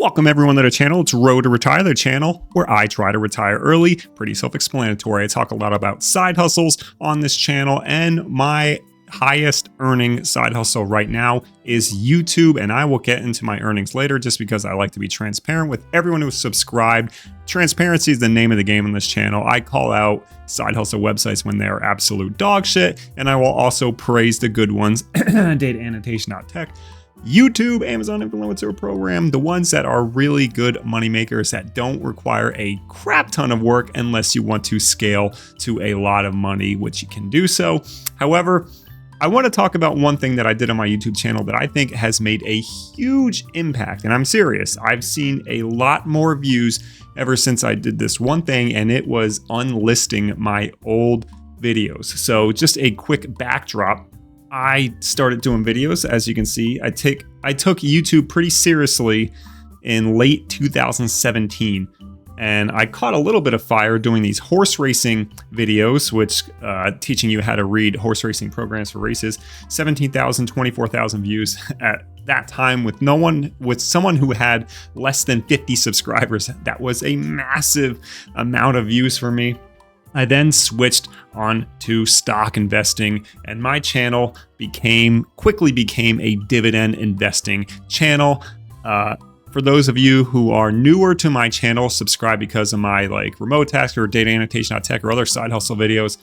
Welcome everyone to the channel. It's Road to Retire, the channel where I try to retire early. Pretty self-explanatory. I talk a lot about side hustles on this channel, and my highest earning side hustle right now is YouTube, and I will get into my earnings later just because I like to be transparent with everyone who's subscribed. Transparency is the name of the game on this channel. I call out side hustle websites when they're absolute dog shit, and I will also praise the good ones. Data annotation.tech, YouTube, Amazon Influencer Program, the ones that are really good money makers that don't require a crap ton of work unless you want to scale to a lot of money, which you can do so. However, I want to talk about one thing that I did on my YouTube channel that I think has made a huge impact, and I'm serious. I've seen a lot more views ever since I did this one thing, and it was unlisting my old videos. So just a quick backdrop. I started doing videos, as you can see. I took YouTube pretty seriously in late 2017, and I caught a little bit of fire doing these horse racing videos, which teaching you how to read horse racing programs for races. 17,000, 24,000 views at that time with someone who had less than 50 subscribers. That was a massive amount of views for me. I then switched on to stock investing, and my channel quickly became a dividend investing channel. For those of you who are newer to my channel, subscribe because of my remote task or data annotation.tech or other side hustle videos.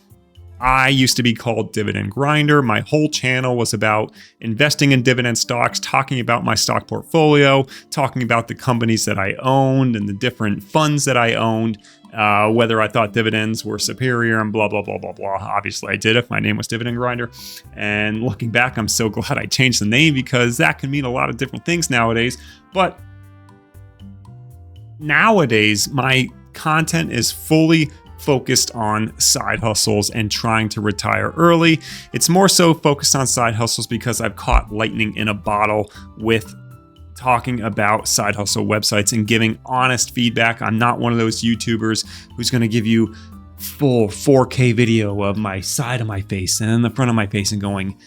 I used to be called Dividend Grinder. My whole channel was about investing in dividend stocks, talking about my stock portfolio, talking about the companies that I owned and the different funds that I owned, whether I thought dividends were superior and blah, blah, blah, blah, blah. Obviously I did if my name was Dividend Grinder. And looking back, I'm so glad I changed the name because that can mean a lot of different things nowadays. But nowadays, my content is fully focused on side hustles and trying to retire early. It's more so focused on side hustles because I've caught lightning in a bottle with talking about side hustle websites and giving honest feedback. I'm not one of those YouTubers who's going to give you full 4K video of my side of my face and then the front of my face and going,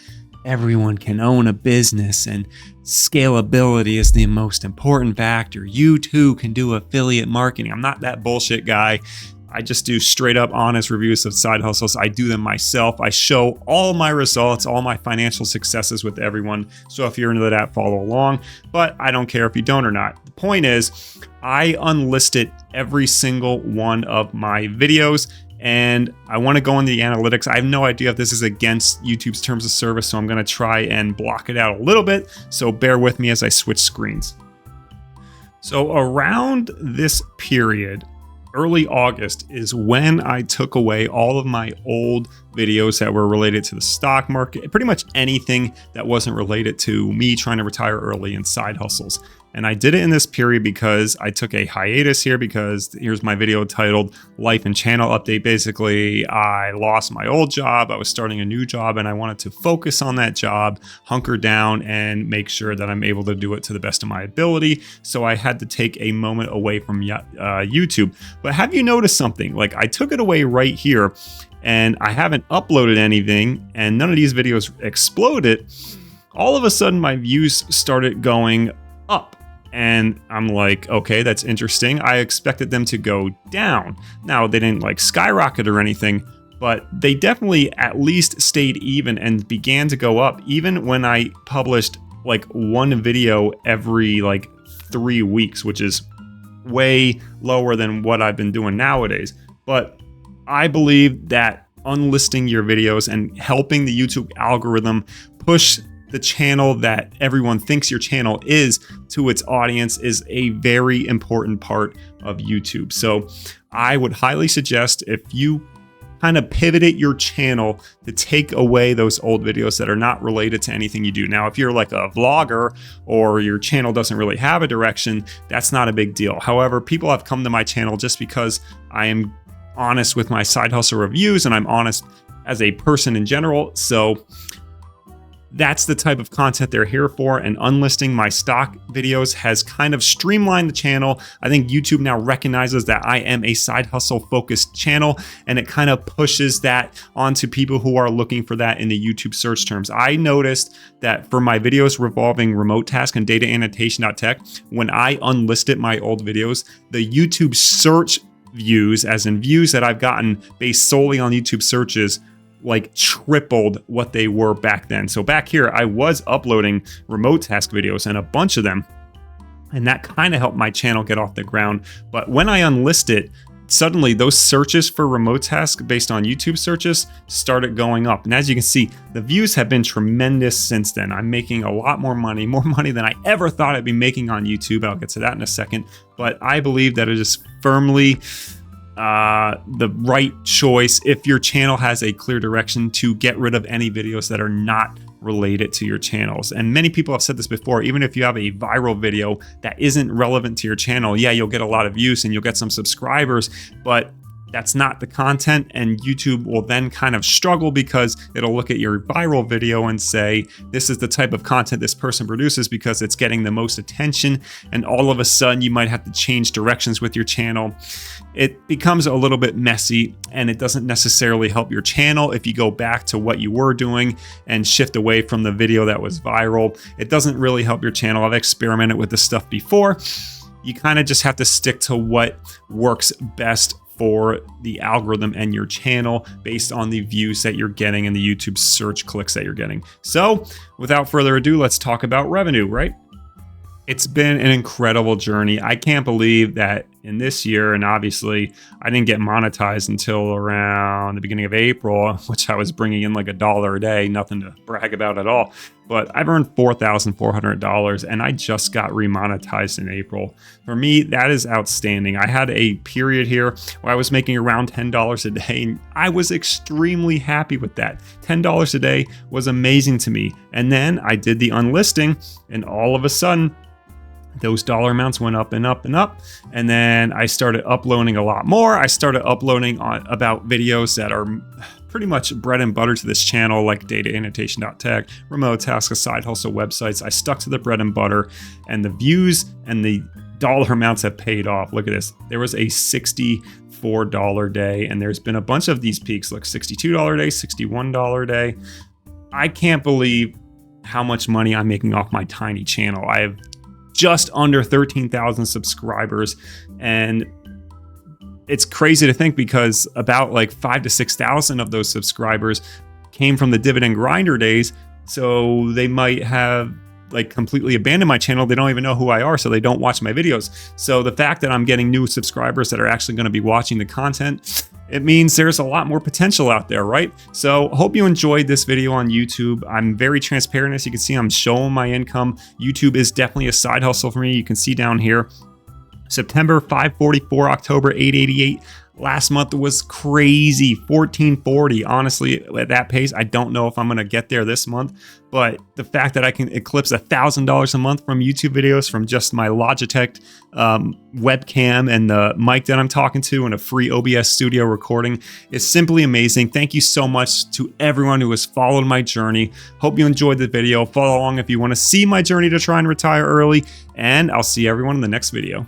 everyone can own a business and scalability is the most important factor. You too can do affiliate marketing. I'm not that bullshit guy. I just do straight up honest reviews of side hustles. I do them myself. I show all my results, all my financial successes with everyone. So if you're into that, follow along, but I don't care if you don't or not. The point is, I unlisted every single one of my videos, and I want to go into the analytics. I have no idea if this is against YouTube's terms of service, so I'm going to try and block it out a little bit. So bear with me as I switch screens. So around this period, early August, is when I took away all of my old videos that were related to the stock market, pretty much anything that wasn't related to me trying to retire early and side hustles. And I did it in this period because I took a hiatus here because here's my video titled Life and Channel Update. Basically, I lost my old job. I was starting a new job and I wanted to focus on that job, hunker down and make sure that I'm able to do it to the best of my ability. So I had to take a moment away from YouTube. But have you noticed something? I took it away right here and I haven't uploaded anything and none of these videos exploded. All of a sudden my views started going up. And I'm like, okay, that's interesting. I expected them to go down. Now, they didn't skyrocket or anything, but they definitely at least stayed even and began to go up, even when I published one video every 3 weeks, which is way lower than what I've been doing nowadays. But I believe that unlisting your videos and helping the YouTube algorithm push the channel that everyone thinks your channel is to its audience is a very important part of YouTube. So I would highly suggest if you kind of pivoted your channel to take away those old videos that are not related to anything you do. Now, if you're like a vlogger or your channel doesn't really have a direction, that's not a big deal. However, people have come to my channel just because I am honest with my side hustle reviews and I'm honest as a person in general. So that's the type of content they're here for, and unlisting my stock videos has kind of streamlined the channel. I think YouTube now recognizes that I am a side hustle focused channel, and it kind of pushes that onto people who are looking for that in the YouTube search terms. I noticed that for my videos revolving remote task and data annotation.tech, when I unlisted my old videos, the YouTube search views, as in views that I've gotten based solely on YouTube searches, like tripled what they were back then. So back here, I was uploading remote task videos, and a bunch of them, and that kind of helped my channel get off the ground. But when I unlist it, suddenly those searches for remote task based on YouTube searches started going up. And as you can see, the views have been tremendous since then. I'm making a lot more money than I ever thought I'd be making on YouTube. I'll get to that in a second. But I believe that it is firmly the right choice if your channel has a clear direction to get rid of any videos that are not related to your channels. And many people have said this before, even if you have a viral video that isn't relevant to your channel, yeah, you'll get a lot of views and you'll get some subscribers, but that's not the content, and YouTube will then kind of struggle because it'll look at your viral video and say, this is the type of content this person produces because it's getting the most attention, and all of a sudden you might have to change directions with your channel. It becomes a little bit messy, and it doesn't necessarily help your channel if you go back to what you were doing and shift away from the video that was viral. It doesn't really help your channel. I've experimented with this stuff before. You kind of just have to stick to what works best for the algorithm and your channel based on the views that you're getting and the YouTube search clicks that you're getting. So without further ado, let's talk about revenue, right? It's been an incredible journey. I can't believe that in this year, and obviously I didn't get monetized until around the beginning of April, which I was bringing in like $1 a day, nothing to brag about at all. But I've earned $4,400, and I just got remonetized in April. For me, that is outstanding. I had a period here where I was making around $10 a day, and I was extremely happy with that. $10 a day was amazing to me. And then I did the unlisting, and all of a sudden, those dollar amounts went up and up and up. And then I started uploading a lot more. I started uploading about videos that are pretty much bread and butter to this channel, like data annotation.tech, remote task, side hustle websites. I stuck to the bread and butter, and the views and the dollar amounts have paid off. Look at this. There was a $64 day, and there's been a bunch of these peaks, like $62 day, $61 day. I can't believe how much money I'm making off my tiny channel. I have just under 13,000 subscribers, and it's crazy to think because about like 5,000 to 6,000 of those subscribers came from the dividend grinder days. So they might have like completely abandoned my channel. They don't even know who I are, so they don't watch my videos. So the fact that I'm getting new subscribers that are actually going to be watching the content, it means there's a lot more potential out there, right? So hope you enjoyed this video on YouTube. I'm very transparent. As you can see, I'm showing my income. YouTube is definitely a side hustle for me. You can see down here, September 544, October 888. Last month was crazy, 1440. Honestly, at that pace, I don't know if I'm gonna get there this month, but the fact that I can eclipse $1,000 a month from YouTube videos from just my Logitech webcam and the mic that I'm talking to and a free OBS studio recording is simply amazing. Thank you so much to everyone who has followed my journey. Hope you enjoyed the video. Follow along if you wanna see my journey to try and retire early, and I'll see everyone in the next video.